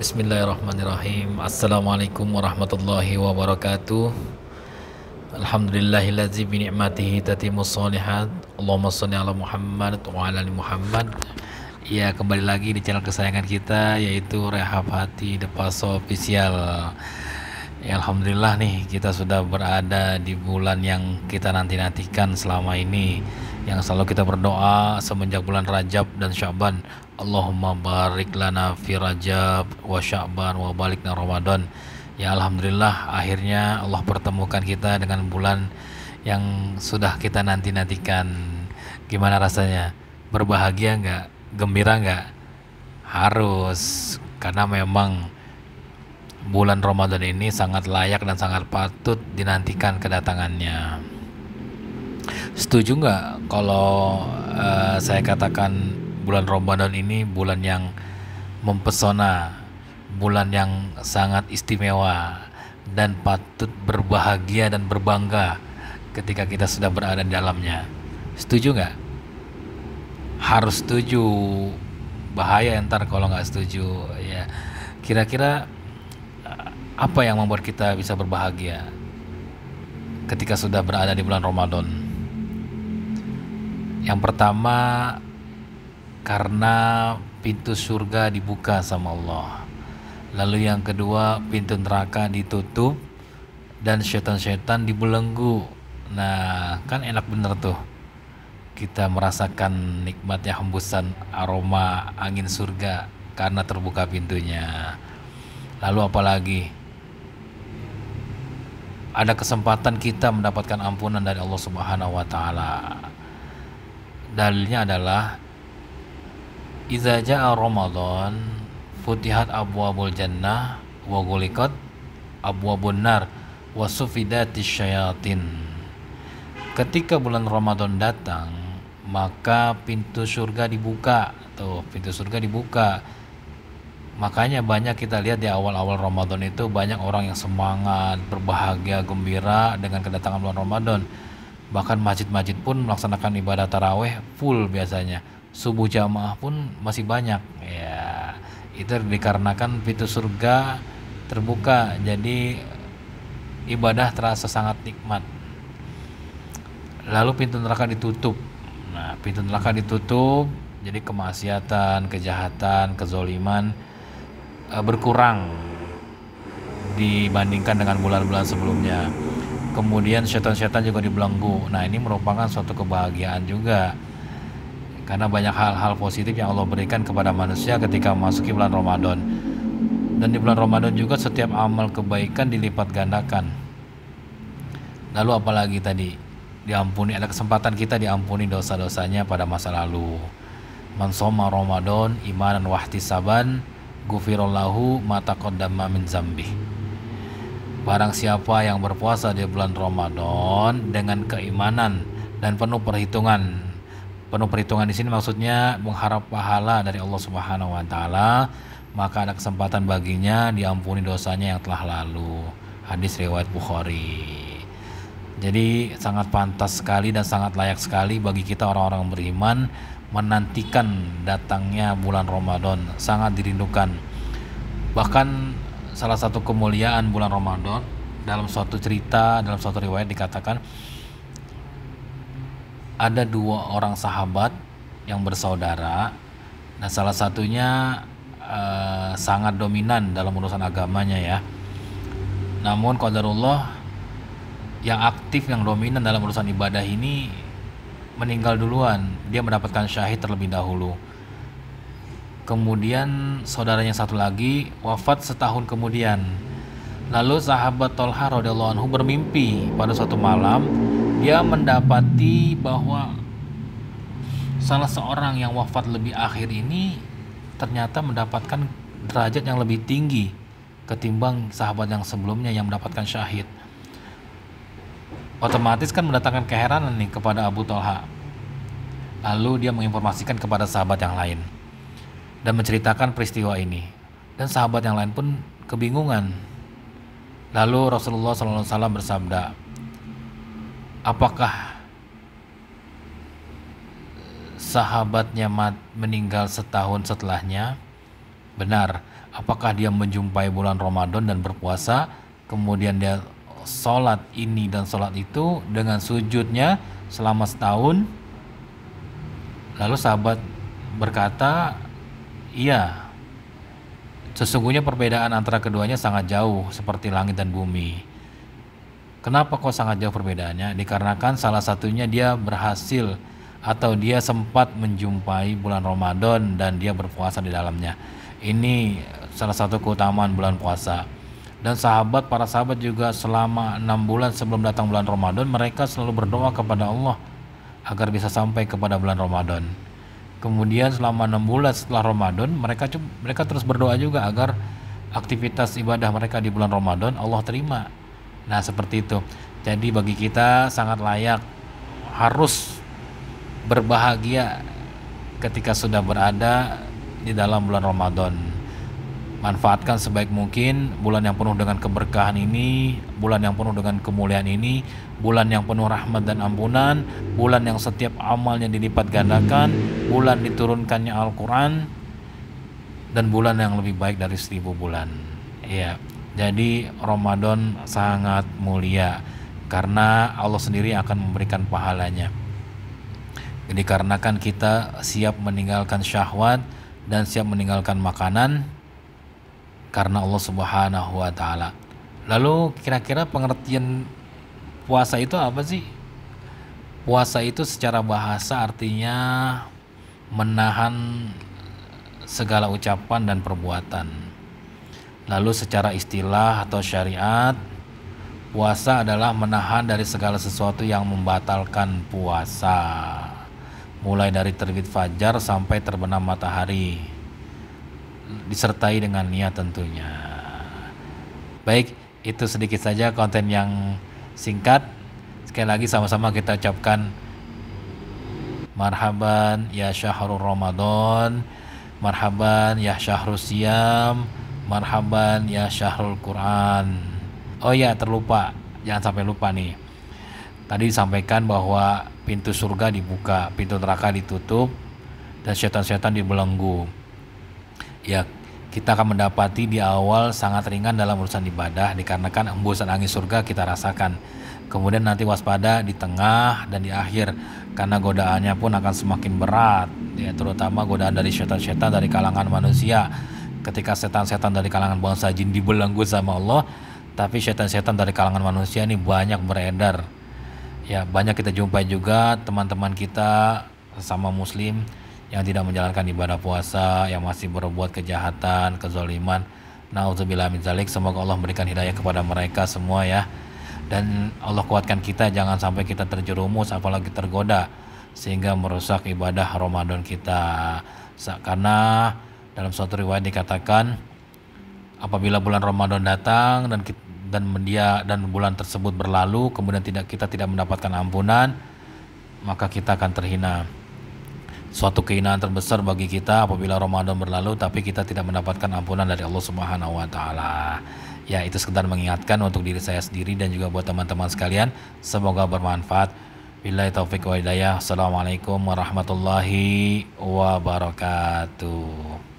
Bismillahirrahmanirrahim. Assalamualaikum warahmatullahi wabarakatuh. Alhamdulillahillazi bi ni'matihi tatimmus shalihat. Allahumma shalli ala Muhammad wa ala ali Muhammad. Ya, kembali lagi di channel kesayangan kita, yaitu Rehab Hati The Paso Official. Ya, alhamdulillah nih, kita sudah berada di bulan yang kita nanti-nantikan selama ini, yang selalu kita berdoa semenjak bulan Rajab dan Sya'ban. Allahumma barik lana fi Rajab wa Sya'ban wa balikna Ramadan. Ya, alhamdulillah akhirnya Allah pertemukan kita dengan bulan yang sudah kita nanti-nantikan. Gimana rasanya? Berbahagia nggak? Gembira nggak? Harus, karena memang bulan Ramadan ini sangat layak dan sangat patut dinantikan kedatangannya. Setuju nggak kalau saya katakan bulan Ramadan ini bulan yang mempesona, bulan yang sangat istimewa, dan patut berbahagia dan berbangga ketika kita sudah berada di dalamnya? Setuju nggak? Harus setuju. Bahaya ntar kalau nggak setuju. Ya, kira-kira apa yang membuat kita bisa berbahagia ketika sudah berada di bulan Ramadan? Yang pertama, karena pintu surga dibuka sama Allah. Lalu yang kedua, pintu neraka ditutup dan setan-setan dibelenggu. Nah, kan enak bener tuh. Kita merasakan nikmatnya hembusan aroma angin surga karena terbuka pintunya. Lalu apalagi? Ada kesempatan kita mendapatkan ampunan dari Allah Subhanahu wa taala. Dalilnya adalah idza jaa Ramadan futihat abwabul jannah wa ghuliqat abwabun nar wa sufidatis syayatin. Ketika bulan Ramadan datang, maka pintu surga dibuka. Tuh, pintu surga dibuka. Makanya banyak kita lihat di awal-awal Ramadan itu banyak orang yang semangat, berbahagia, gembira dengan kedatangan bulan Ramadan. Bahkan masjid-masjid pun melaksanakan ibadah taraweh full biasanya. Subuh jamaah pun masih banyak. Ya, itu dikarenakan pintu surga terbuka. Jadi ibadah terasa sangat nikmat. Lalu pintu neraka ditutup. Nah, pintu neraka ditutup, jadi kemaksiatan, kejahatan, kezoliman berkurang dibandingkan dengan bulan-bulan sebelumnya. Kemudian setan-setan juga dibelenggu. Nah, ini merupakan suatu kebahagiaan juga, karena banyak hal-hal positif yang Allah berikan kepada manusia ketika memasuki bulan Ramadan. Dan di bulan Ramadan juga setiap amal kebaikan dilipat gandakan. Lalu apalagi tadi? Diampuni, ada kesempatan kita diampuni dosa-dosanya pada masa lalu. Man shoma Ramadan imanan wahtisaban ghufirallahu ma taqaddama min dzambih. Barang siapa yang berpuasa di bulan Ramadan dengan keimanan dan penuh perhitungan. Penuh perhitungan di sini maksudnya mengharap pahala dari Allah Subhanahu wa taala, maka ada kesempatan baginya diampuni dosanya yang telah lalu. Hadis riwayat Bukhari. Jadi sangat pantas sekali dan sangat layak sekali bagi kita orang-orang beriman menantikan datangnya bulan Ramadan. Sangat dirindukan. Bahkan salah satu kemuliaan bulan Ramadan, dalam suatu cerita, dalam suatu riwayat dikatakan ada dua orang sahabat yang bersaudara. Nah, salah satunya sangat dominan dalam urusan agamanya ya. Namun qadarullah, yang aktif, yang dominan dalam urusan ibadah ini meninggal duluan. Dia mendapatkan syahid terlebih dahulu. Kemudian saudaranya satu lagi wafat setahun kemudian. Lalu sahabat Tolha radhiyallahu anhu bermimpi pada suatu malam, dia mendapati bahwa salah seorang yang wafat lebih akhir ini ternyata mendapatkan derajat yang lebih tinggi ketimbang sahabat yang sebelumnya yang mendapatkan syahid. Otomatis kan mendatangkan keheranan nih kepada Abu Tolha. Lalu dia menginformasikan kepada sahabat yang lain dan menceritakan peristiwa ini. Dan sahabat yang lain pun kebingungan. Lalu Rasulullah SAW bersabda, apakah sahabatnya meninggal setahun setelahnya? Benar, apakah dia menjumpai bulan Ramadan dan berpuasa, kemudian dia sholat ini dan sholat itu dengan sujudnya selama setahun. Lalu sahabat berkata, iya, sesungguhnya perbedaan antara keduanya sangat jauh seperti langit dan bumi. Kenapa kok sangat jauh perbedaannya? Dikarenakan salah satunya dia berhasil atau dia sempat menjumpai bulan Ramadan dan dia berpuasa di dalamnya. Ini salah satu keutamaan bulan puasa. Dan para sahabat juga selama 6 bulan sebelum datang bulan Ramadan, mereka selalu berdoa kepada Allah agar bisa sampai kepada bulan Ramadan. Kemudian selama 6 bulan setelah Ramadan, mereka terus berdoa juga agar aktivitas ibadah mereka di bulan Ramadan Allah terima. Nah, seperti itu. Jadi bagi kita sangat layak, harus berbahagia ketika sudah berada di dalam bulan Ramadan. Manfaatkan sebaik mungkin bulan yang penuh dengan keberkahan ini, bulan yang penuh dengan kemuliaan ini, bulan yang penuh rahmat dan ampunan, bulan yang setiap amalnya dilipat gandakan, bulan diturunkannya Al-Quran, dan bulan yang lebih baik dari 1000 bulan. Ya, jadi Ramadan sangat mulia karena Allah sendiri akan memberikan pahalanya. Dikarenakan kita siap meninggalkan syahwat dan siap meninggalkan makanan karena Allah Subhanahu wa Ta'ala. Lalu kira-kira pengertian puasa itu apa sih? Puasa itu secara bahasa artinya menahan segala ucapan dan perbuatan. Lalu secara istilah atau syariat, puasa adalah menahan dari segala sesuatu yang membatalkan puasa, mulai dari terbit fajar sampai terbenam matahari, disertai dengan niat tentunya. Baik, itu sedikit saja konten yang singkat. Sekali lagi sama-sama kita ucapkan marhaban ya syahrul Ramadan, marhaban ya syahrul Siyam, marhaban ya syahrul Quran. Oh ya, terlupa, jangan sampai lupa nih. Tadi disampaikan bahwa pintu surga dibuka, pintu neraka ditutup, dan setan-setan dibelenggu. Ya, kita akan mendapati di awal sangat ringan dalam urusan ibadah dikarenakan hembusan angin surga kita rasakan. Kemudian nanti waspada di tengah dan di akhir karena godaannya pun akan semakin berat, ya, terutama godaan dari setan-setan dari kalangan manusia. Ketika setan-setan dari kalangan bangsa jin dibelenggu sama Allah, tapi setan-setan dari kalangan manusia ini banyak beredar. Ya, banyak kita jumpai juga teman-teman kita sesama muslim yang tidak menjalankan ibadah puasa, yang masih berbuat kejahatan, kezaliman. Nauzubillah min dzalik. Semoga Allah memberikan hidayah kepada mereka semua ya. Dan Allah kuatkan kita jangan sampai kita terjerumus apalagi tergoda sehingga merusak ibadah Ramadan kita. Karena dalam suatu riwayat dikatakan apabila bulan Ramadan datang dan bulan tersebut berlalu kemudian kita tidak mendapatkan ampunan, maka kita akan terhina. Suatu kehinaan terbesar bagi kita apabila Ramadan berlalu tapi kita tidak mendapatkan ampunan dari Allah Subhanahu wa Ta'ala. Ya, itu sekedar mengingatkan untuk diri saya sendiri dan juga buat teman-teman sekalian. Semoga bermanfaat. Billahi taufiq wa hidayah. Assalamualaikum warahmatullahi wabarakatuh.